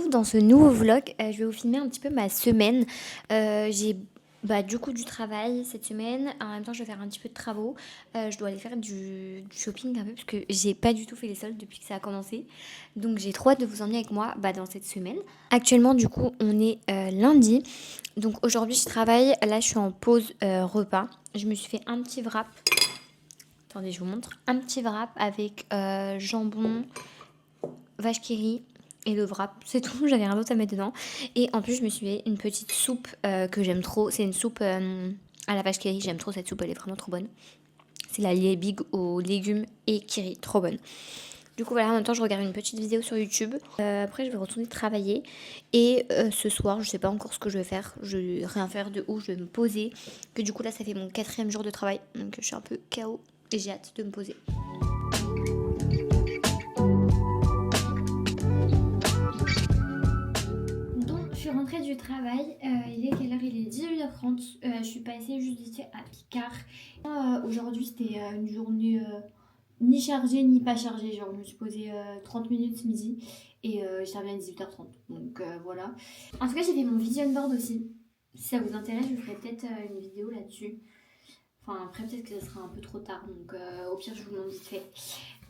retrouve dans ce nouveau vlog. Je vais vous filmer un petit peu ma semaine. J'ai du coup du travail cette semaine. En même temps, je vais faire un petit peu de travaux. Je dois aller faire du shopping un peu parce que j'ai pas du tout fait les soldes depuis que ça a commencé. Donc j'ai trop hâte de vous emmener avec moi dans cette semaine. Actuellement, du coup, on est lundi. Donc aujourd'hui, je travaille. Là, je suis en pause repas. Je me suis fait un petit wrap. Attendez, je vous montre. Un petit wrap avec jambon, vache qui rit et le wrap, c'est tout, j'avais rien d'autre à mettre dedans. Et en plus, je me suis fait une petite soupe que j'aime trop. C'est une soupe à la vache qui rit, j'aime trop cette soupe, elle est vraiment trop bonne. C'est la big aux légumes et qui rit, trop bonne. Du coup, voilà, en même temps, je regarde une petite vidéo sur YouTube. Après, je vais retourner travailler. Et ce soir, je sais pas encore ce que je vais faire. Je vais rien faire de ouf, je vais me poser. Que du coup, là, ça fait mon 4e jour de travail. Donc, je suis un peu KO et j'ai hâte de me poser. Donc, je suis rentrée du travail. Il est quelle heure? Il est 18h30. Je suis passée juste ici à Picard. Aujourd'hui, c'était une journée ni chargée ni pas chargée. Genre, je me suis posée 30 minutes ce midi et je suis revenue à 18h30. Donc voilà. En tout cas, j'ai fait mon vision board aussi. Si ça vous intéresse, je vous ferai peut-être une vidéo là-dessus. Enfin, après, peut-être que ça sera un peu trop tard. Donc au pire, je vous le montre vite fait.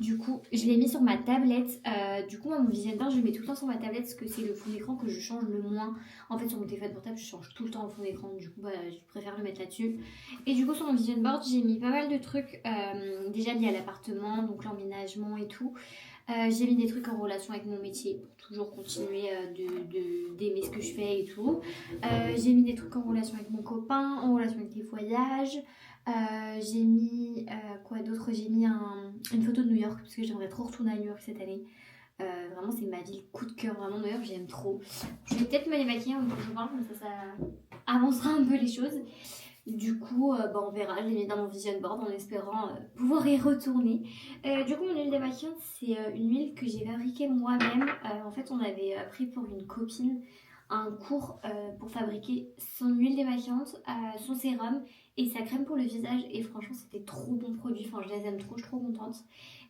Du coup, je l'ai mis sur ma tablette. Du coup, moi, mon vision board, je le mets tout le temps sur ma tablette parce que c'est le fond d'écran que je change le moins. En fait, sur mon téléphone portable, je change tout le temps le fond d'écran. Du coup, je préfère le mettre là-dessus. Et du coup, sur mon vision board, j'ai mis pas mal de trucs déjà liés à l'appartement, donc l'emménagement et tout. J'ai mis des trucs en relation avec mon métier pour toujours continuer d'aimer ce que je fais et tout. J'ai mis des trucs en relation avec mon copain, en relation avec les voyages. J'ai mis quoi d'autre? J'ai mis une photo de New York parce que j'aimerais trop retourner à New York cette année. Vraiment, c'est ma ville coup de cœur. Vraiment, New York, j'aime trop. Je vais peut-être me démaquiller en même temps que je parle, comme ça avancera un peu les choses. Du coup, on verra. Je l'ai mis dans mon vision board en espérant pouvoir y retourner. Du coup, mon huile démaquillante, c'est une huile que j'ai fabriquée moi-même. En fait, on avait appris pour une copine un cours pour fabriquer son huile démaquillante, son sérum et sa crème pour le visage. Et franchement, c'était trop bon produit. Enfin, je les aime trop, je suis trop contente.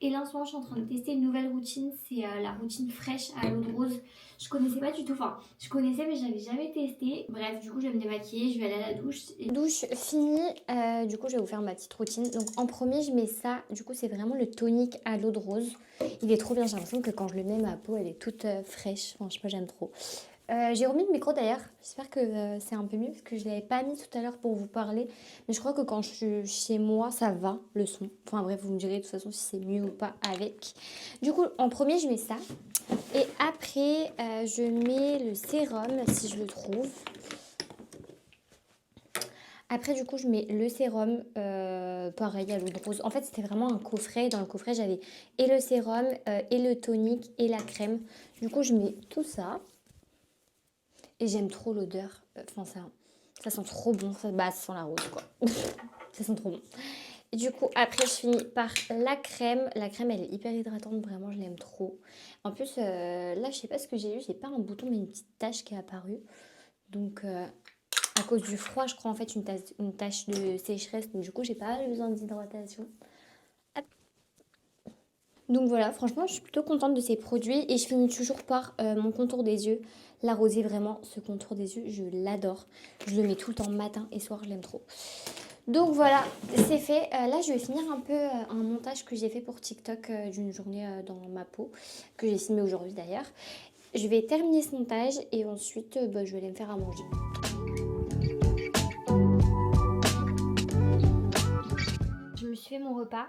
Et là, en ce moment, je suis en train de tester une nouvelle routine. C'est la routine fraîche à l'eau de rose. Je connaissais pas du tout. Enfin, je connaissais, mais j'avais jamais testé. Bref, du coup, je vais me démaquiller. Je vais aller à la douche. Douche finie. Du coup, je vais vous faire ma petite routine. Donc, en premier, je mets ça. Du coup, c'est vraiment le tonique à l'eau de rose. Il est trop bien. J'ai l'impression que quand je le mets, ma peau, elle est toute fraîche. Enfin, je sais pas, j'aime trop. J'ai remis le micro d'ailleurs, j'espère que c'est un peu mieux parce que je ne l'avais pas mis tout à l'heure pour vous parler. Mais je crois que quand je suis chez moi, ça va le son. Enfin bref, vous me direz de toute façon si c'est mieux ou pas avec. Du coup, en premier, je mets ça. Et après, je mets le sérum si je le trouve. Après, du coup, je mets le sérum, pareil, à l'eau de rose. En fait, c'était vraiment un coffret. Dans le coffret, j'avais et le sérum, et le tonique, et la crème. Du coup, je mets tout ça. Et j'aime trop l'odeur. Enfin, ça sent trop bon. Ça sent la rose, quoi. Ça sent trop bon. Et du coup, après, je finis par la crème. La crème, elle est hyper hydratante. Vraiment, je l'aime trop. En plus, là, je sais pas ce que j'ai eu. J'ai pas un bouton, mais une petite tache qui est apparue. Donc, à cause du froid, je crois, en fait, une tache de sécheresse. Donc, du coup, j'ai pas besoin d'hydratation. Donc voilà, franchement, je suis plutôt contente de ces produits et je finis toujours par mon contour des yeux. La rosée, vraiment, ce contour des yeux, je l'adore. Je le mets tout le temps matin et soir, je l'aime trop. Donc voilà, c'est fait. Là, je vais finir un peu un montage que j'ai fait pour TikTok d'une journée dans ma peau, que j'ai filmé aujourd'hui d'ailleurs. Je vais terminer ce montage et ensuite, je vais aller me faire à manger. Je me suis fait mon repas.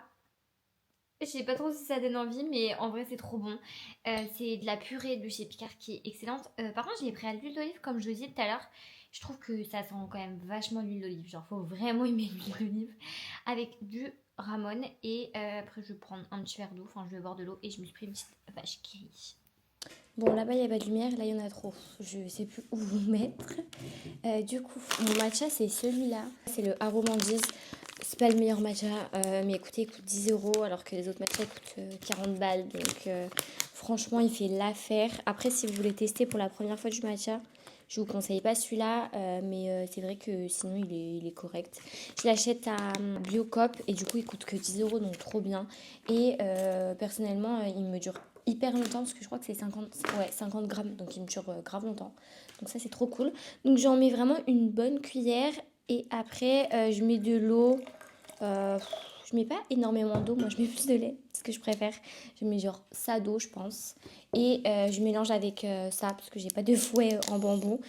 Je sais pas trop si ça donne envie, mais en vrai, c'est trop bon. C'est de la purée de chez Picard qui est excellente. Par contre, je l'ai pris à l'huile d'olive, comme je le disais tout à l'heure. Je trouve que ça sent quand même vachement l'huile d'olive. Genre, faut vraiment aimer l'huile d'olive. Avec du ramon. Et après, je vais prendre un petit verre d'eau. Enfin, je vais boire de l'eau. Et je me suis pris une petite vache qui rit. Bon, là-bas, il n'y a pas de lumière. Là, il y en a trop. Je sais plus où vous mettre. Du coup, mon matcha, c'est celui-là. C'est le Aromandise. C'est pas le meilleur matcha, mais écoutez, il coûte 10 euros alors que les autres matchas coûtent 40 balles. Donc franchement, il fait l'affaire. Après, si vous voulez tester pour la première fois du matcha, je vous conseille pas celui-là, mais c'est vrai que sinon il est correct. Je l'achète à Biocop et du coup il coûte que 10 euros, donc trop bien. Et personnellement, il me dure hyper longtemps parce que je crois que c'est 50 grammes, donc il me dure grave longtemps. Donc ça c'est trop cool. Donc j'en mets vraiment une bonne cuillère et après je mets de l'eau. Je mets pas énormément d'eau, moi je mets plus de lait, c'est ce que je préfère. Je mets genre ça d'eau je pense. Et je mélange avec ça parce que j'ai pas de fouet en bambou.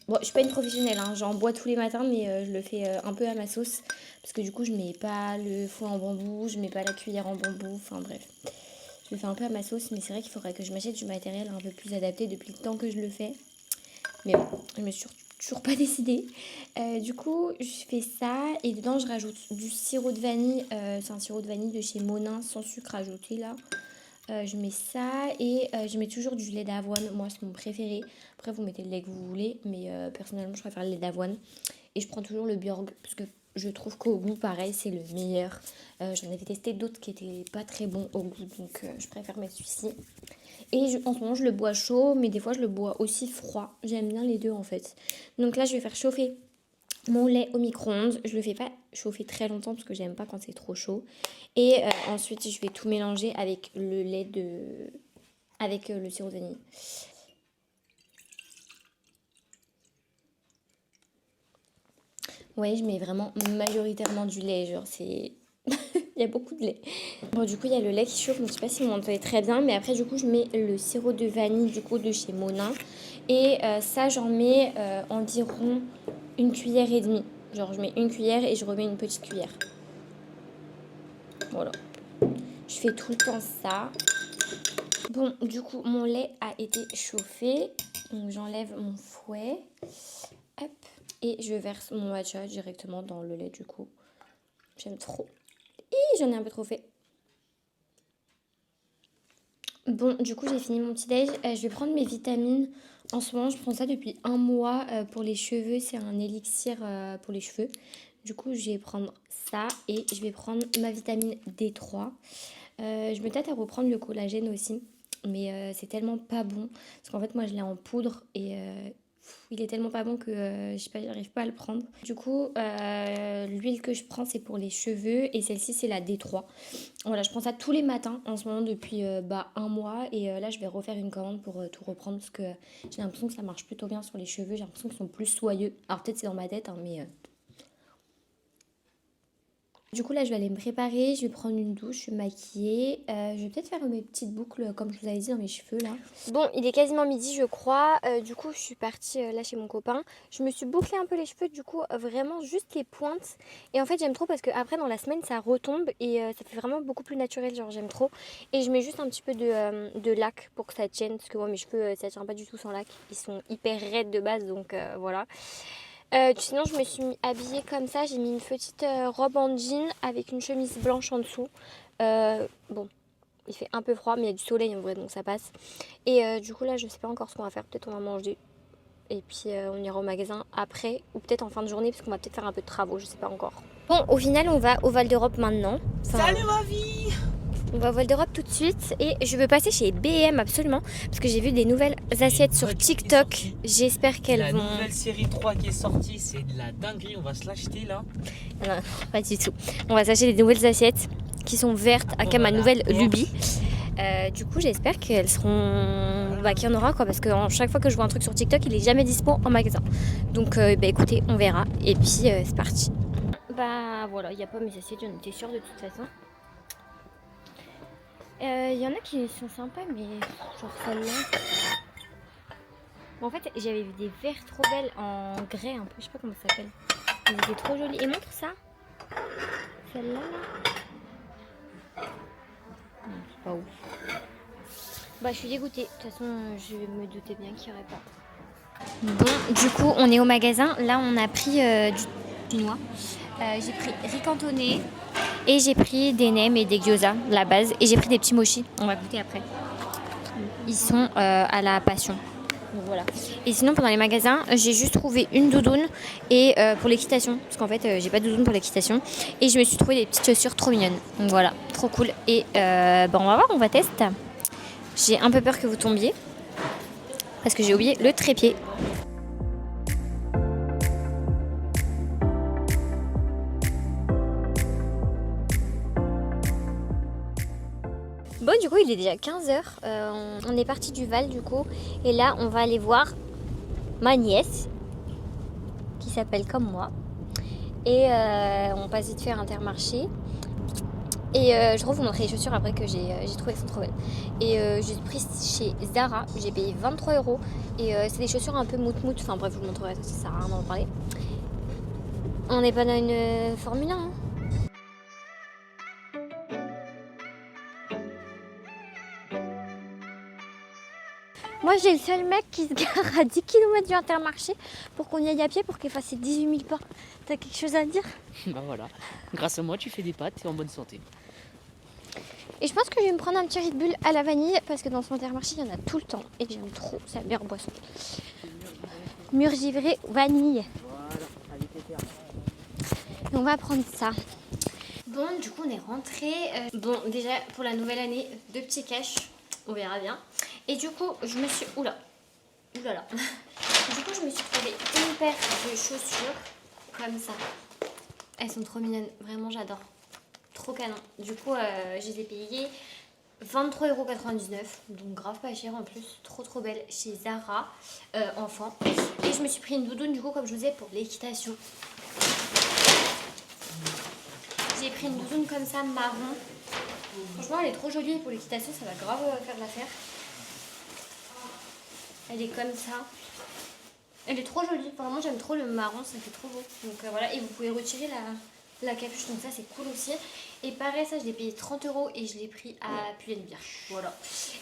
Bon, je suis pas une professionnelle, hein. J'en bois tous les matins, mais je le fais un peu à ma sauce. Parce que du coup, je mets pas le fouet en bambou, je mets pas la cuillère en bambou, enfin bref. Je le fais un peu à ma sauce, mais c'est vrai qu'il faudrait que je m'achète du matériel un peu plus adapté depuis le temps que je le fais. Mais bon, je me suis toujours pas décidée. Du coup, je fais ça et dedans, je rajoute du sirop de vanille. C'est un sirop de vanille de chez Monin sans sucre ajouté là. Je mets ça et je mets toujours du lait d'avoine. Moi, c'est mon préféré. Après, vous mettez le lait que vous voulez, mais personnellement, je préfère le lait d'avoine. Et je prends toujours le Bjorg parce que je trouve qu'au goût, pareil, c'est le meilleur. J'en avais testé d'autres qui étaient pas très bons au goût, donc je préfère mettre celui-ci. Et en ce moment, je le bois chaud, mais des fois, je le bois aussi froid. J'aime bien les deux en fait. Donc là, je vais faire chauffer mon lait au micro-ondes. Je le fais pas chauffer très longtemps parce que j'aime pas quand c'est trop chaud. Et ensuite, je vais tout mélanger avec le lait avec le sirop de vanille. Ouais, je mets vraiment majoritairement du lait, genre c'est... Il y a beaucoup de lait. Bon, du coup, il y a le lait qui chauffe, donc je sais pas si vous m'entendez très bien, mais après, du coup, je mets le sirop de vanille, du coup, de chez Monin. Et ça, j'en mets environ une cuillère et demie. Genre, je mets une cuillère et je remets une petite cuillère. Voilà. Je fais tout le temps ça. Bon, du coup, mon lait a été chauffé. Donc, j'enlève mon fouet. Hop. Et je verse mon matcha directement dans le lait, du coup. J'aime trop. Et j'en ai un peu trop fait. Bon, du coup, j'ai fini mon petit déj. Je vais prendre mes vitamines. En ce moment, je prends ça depuis un mois pour les cheveux. C'est un élixir pour les cheveux. Du coup, je vais prendre ça et je vais prendre ma vitamine D3. Je me tâte à reprendre le collagène aussi. Mais c'est tellement pas bon. Parce qu'en fait, moi, je l'ai en poudre et il est tellement pas bon que je sais pas, j'arrive pas à le prendre. Du coup, l'huile que je prends, c'est pour les cheveux et celle-ci, c'est la D3. Voilà, je prends ça tous les matins en ce moment depuis un mois et là, je vais refaire une commande pour tout reprendre parce que j'ai l'impression que ça marche plutôt bien sur les cheveux. J'ai l'impression qu'ils sont plus soyeux. Alors peut-être c'est dans ma tête, hein, mais... Du coup, là, je vais aller me préparer, je vais prendre une douche, je vais me maquiller. Je vais peut-être faire mes petites boucles, comme je vous avais dit, dans mes cheveux, là. Bon, il est quasiment midi, je crois. Du coup, je suis partie là chez mon copain. Je me suis bouclé un peu les cheveux, du coup, vraiment juste les pointes. Et en fait, j'aime trop parce que après dans la semaine, ça retombe et ça fait vraiment beaucoup plus naturel. Genre, j'aime trop. Et je mets juste un petit peu de lac pour que ça tienne. Parce que moi, mes cheveux, ça tient pas du tout sans lac. Ils sont hyper raides de base, donc voilà. Sinon, je me suis habillée comme ça. J'ai mis une petite robe en jean avec une chemise blanche en dessous. Bon, il fait un peu froid, mais il y a du soleil en vrai, donc ça passe. Et du coup, là, je sais pas encore ce qu'on va faire. Peut-être on va manger. Et puis, on ira au magasin après, ou peut-être en fin de journée, parce qu'on va peut-être faire un peu de travaux. Je sais pas encore. Bon, au final, on va au Val d'Europe maintenant. Salut ma vie! On va au Val d'Europe tout de suite et je veux passer chez B&M absolument parce que j'ai vu des nouvelles assiettes sur TikTok. J'espère qu'elles vont... La nouvelle série 3 qui est sortie, c'est de la dinguerie, on va se l'acheter là. Non, pas du tout. On va s'acheter des nouvelles assiettes qui sont vertes, à ma nouvelle lubie. Du coup, j'espère qu'elles seront... qu'il y en aura quoi, parce que chaque fois que je vois un truc sur TikTok, il est jamais dispo en magasin. Donc écoutez, on verra et puis c'est parti. Bah voilà, il n'y a pas mes assiettes, j'en étais sûre de toute façon. Il y en a qui sont sympas, mais genre celle-là. Bon, en fait, j'avais vu des verres trop belles en grès un peu, je sais pas comment ça s'appelle. Elles étaient trop jolies. Et montre ça. Celle-là, là. Non, c'est pas ouf. Bah, je suis dégoûtée. De toute façon, je me doutais bien qu'il n'y aurait pas. Bon, du coup, on est au magasin. Là, on a pris du noix. J'ai pris riz cantonné. Et j'ai pris des nems et des gyoza, la base. Et j'ai pris des petits mochis. On va goûter après. Ils sont à la passion. Donc voilà. Et sinon, pendant les magasins, j'ai juste trouvé une doudoune et pour l'équitation. Parce qu'en fait, j'ai pas de doudoune pour l'équitation. Et je me suis trouvé des petites chaussures trop mignonnes. Donc voilà, trop cool. Et on va voir, on va tester. J'ai un peu peur que vous tombiez. Parce que j'ai oublié le trépied. Bon, du coup, il est déjà 15h. On est parti du Val, du coup. Et là, on va aller voir ma nièce, qui s'appelle comme moi. Et on passe vite faire Intermarché. Et je vais vous montrer les chaussures après que j'ai trouvé qu'elles sont trop belles. Et j'ai pris chez Zara, j'ai payé 23 €. Et c'est des chaussures un peu mout-mout. Enfin bref, je vous montrerai, ça sert à rien d'en parler. On n'est pas dans une Formule 1. Hein. Moi, j'ai le seul mec qui se gare à 10 km du Intermarché pour qu'on y aille à pied pour qu'il fasse ses 18 000 pas. T'as quelque chose à dire? Bah voilà, grâce à moi tu fais des pâtes, t'es en bonne santé. Et je pense que je vais me prendre un petit Red Bull à la vanille parce que dans son Intermarché, il y en a tout le temps. Et j'aime trop, c'est la meilleure boisson. Mûr givré vanille. Voilà, avec les termes. Et on va prendre ça. Bon, du coup, on est rentré. Bon, déjà, pour la nouvelle année, 2 petits cash. On verra bien. Et du coup, je me suis... Oula. Oulala. Du coup, je me suis trouvé une paire de chaussures comme ça. Elles sont trop mignonnes. Vraiment, j'adore. Trop canon. Du coup, je les ai payées 23,99 €. Donc, grave pas cher en plus. Trop, trop belle. Chez Zara, enfant. Et je me suis pris une doudoune, du coup, comme je vous disais, pour l'équitation. J'ai pris une doudoune comme ça, marron. Franchement, elle est trop jolie pour l'équitation, ça va grave faire de l'affaire. Elle est comme ça. Elle est trop jolie. Vraiment, j'aime trop le marron, ça fait trop beau. Donc voilà, et vous pouvez retirer la capuche, donc ça c'est cool aussi. Et pareil, ça je l'ai payé 30 € et je l'ai pris à Pull&Bear. Voilà.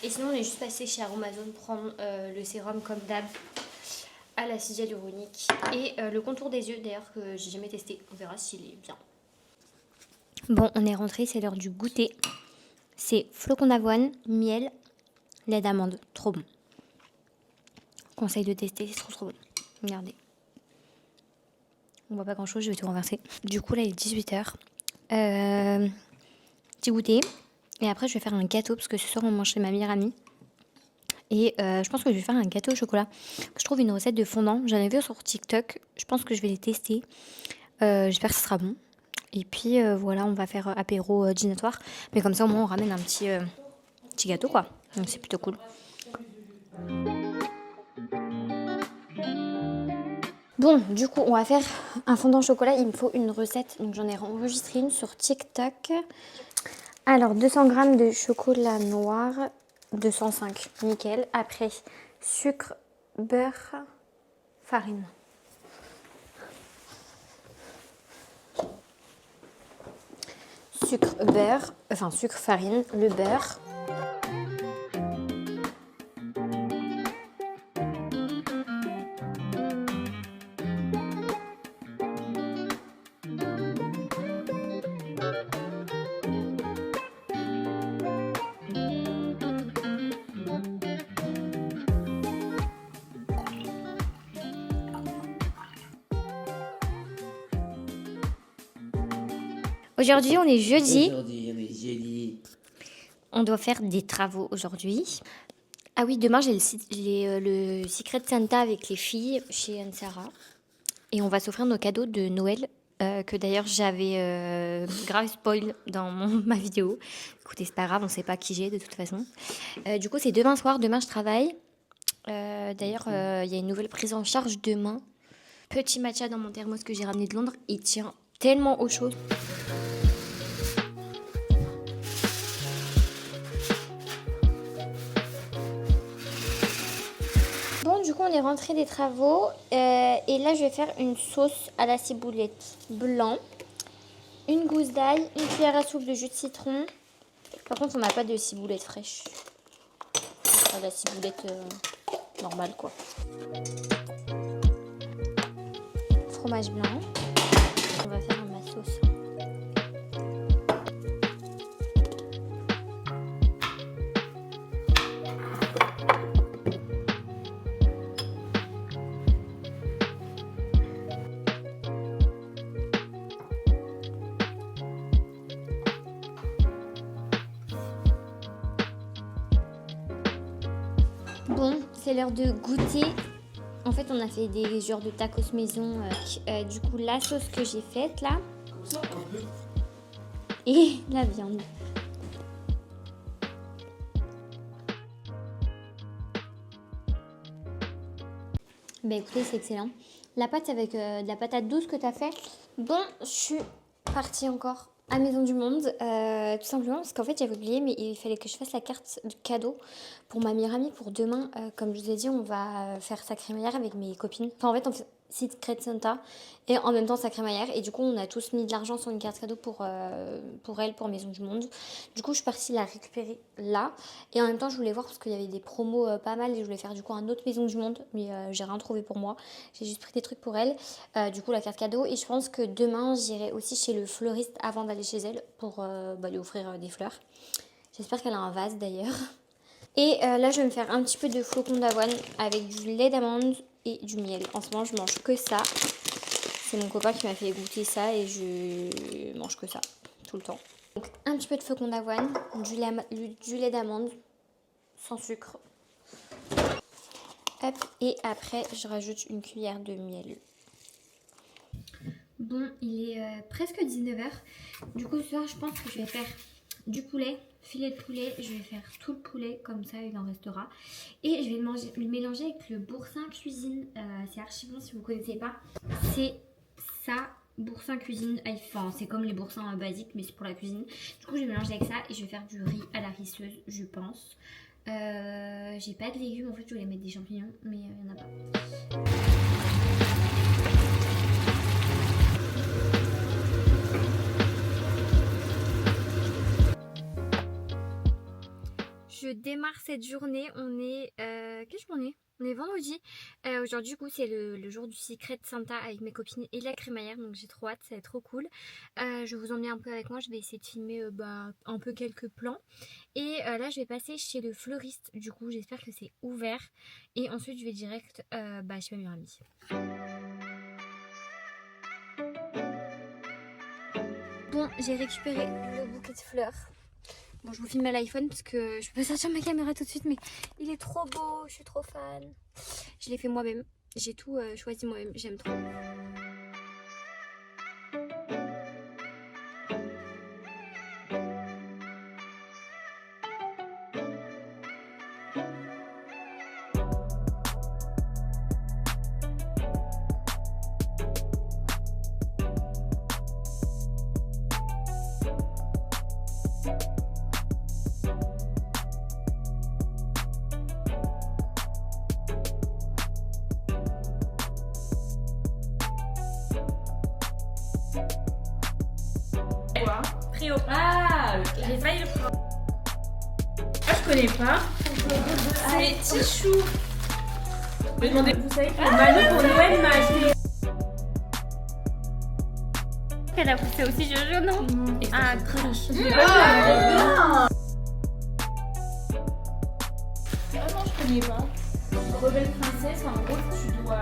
Et sinon, on est juste passé chez Aromazone prendre le sérum comme d'hab à l'acide hyaluronique et le contour des yeux d'ailleurs que j'ai jamais testé. On verra s'il est bien. Bon, on est rentré, c'est l'heure du goûter. C'est flocons d'avoine, miel, lait d'amande. Trop bon. Conseil de tester, c'est trop trop bon. Regardez. On voit pas grand chose, je vais tout renverser. Du coup, là, il est 18h. Petit goûter. Et après, je vais faire un gâteau parce que ce soir, on mange chez ma meilleure amie. Et je pense que je vais faire un gâteau au chocolat. Je trouve une recette de fondant. J'en ai vu sur TikTok. Je pense que je vais les tester. J'espère que ce sera bon. Et puis voilà, on va faire apéro dînatoire. Mais comme ça, au moins, on ramène un petit gâteau, quoi. Donc, c'est plutôt cool. Bon, du coup, on va faire un fondant au chocolat. Il me faut une recette. Donc, j'en ai enregistré une sur TikTok. Alors, 200 g de chocolat noir. 205, nickel. Après, sucre, beurre, farine. Sucre, beurre, enfin sucre, farine, le beurre. Aujourd'hui, on est jeudi. On doit faire des travaux aujourd'hui. Ah oui, demain, j'ai le Secret Santa avec les filles chez Anne-Sara. Et on va s'offrir nos cadeaux de Noël, que d'ailleurs, j'avais grave spoil dans ma vidéo. Écoutez, c'est pas grave, on sait pas qui j'ai de toute façon. Du coup, c'est demain soir. Demain, je travaille. D'ailleurs, il y a une nouvelle prise en charge demain. Petit matcha dans mon thermos que j'ai ramené de Londres. Il tient tellement au chaud. Bon, du coup, on est rentré des travaux. Et là, je vais faire une sauce à la ciboulette blanc. Une gousse d'ail, une cuillère à soupe de jus de citron. Par contre, on n'a pas de ciboulette fraîche. Enfin, la ciboulette normale, quoi. Fromage blanc. On va faire ma sauce. Bon, c'est l'heure de goûter. En fait, on a fait des genres de tacos maison. Du coup, la sauce que j'ai faite là. Et la viande. Bah écoutez, c'est excellent. La pâte avec de la patate douce que tu as fait. Bon, je suis partie encore à Maison du Monde, tout simplement parce qu'en fait j'avais oublié, mais il fallait que je fasse la carte de cadeau pour ma meilleure amie pour demain. Comme je vous ai dit, on va faire sa crémaillère avec mes copines. Enfin en fait on fait Secret Santa et en même temps sa crémaillère, et du coup on a tous mis de l'argent sur une carte cadeau pour elle, pour Maison du Monde. Du coup je suis partie la récupérer là, et en même temps je voulais voir parce qu'il y avait des promos pas mal, et je voulais faire du coup un autre Maison du Monde, mais j'ai rien trouvé pour moi, j'ai juste pris des trucs pour elle, du coup la carte cadeau. Et je pense que demain j'irai aussi chez le fleuriste avant d'aller chez elle pour lui offrir des fleurs. J'espère qu'elle a un vase d'ailleurs. Et là je vais me faire un petit peu de flocons d'avoine avec du lait d'amande et du miel. En ce moment je mange que ça. C'est mon copain qui m'a fait goûter ça et je mange que ça tout le temps. Donc un petit peu de flocons d'avoine, du lait d'amande sans sucre. Hop, et après je rajoute une cuillère de miel. Bon, il est presque 19h. Du coup ce soir je pense que je vais faire du poulet, filet de poulet. Je vais faire tout le poulet, comme ça il en restera. Et je vais le mélanger avec le boursin cuisine. C'est archi bon si vous ne connaissez pas. C'est ça, boursin cuisine. Enfin, c'est comme les boursins basiques, mais c'est pour la cuisine. Du coup je vais mélanger avec ça et je vais faire du riz à la risseuse, je pense. J'ai pas de légumes, en fait je voulais mettre des champignons, mais il n'y en a pas. Je démarre cette journée, on est... quelle journée? On est vendredi. Aujourd'hui, du coup, c'est le jour du Secret Santa avec mes copines et la crémaillère, donc j'ai trop hâte, ça va être trop cool. Je vais vous emmener un peu avec moi, je vais essayer de filmer un peu quelques plans. Et là, je vais passer chez le fleuriste, du coup, j'espère que c'est ouvert. Et ensuite, je vais direct chez ma meilleure amie. Bon, j'ai récupéré le bouquet de fleurs. Bon, je vous filme à l'iPhone parce que je peux pas sortir ma caméra tout de suite, mais il est trop beau, je suis trop fan. Je l'ai fait moi-même, j'ai tout choisi moi-même, j'aime trop. Trio. Ah, j'ai failli le prendre. Ah, je connais pas. C'est Tichou. Je vais demander. Vous savez que Manu pour Noël m'a acheté. Elle a poussé aussi Jojo, non? Ah, crush. Ah non, je connais pas. Rebelle princesse, en gros, tu dois.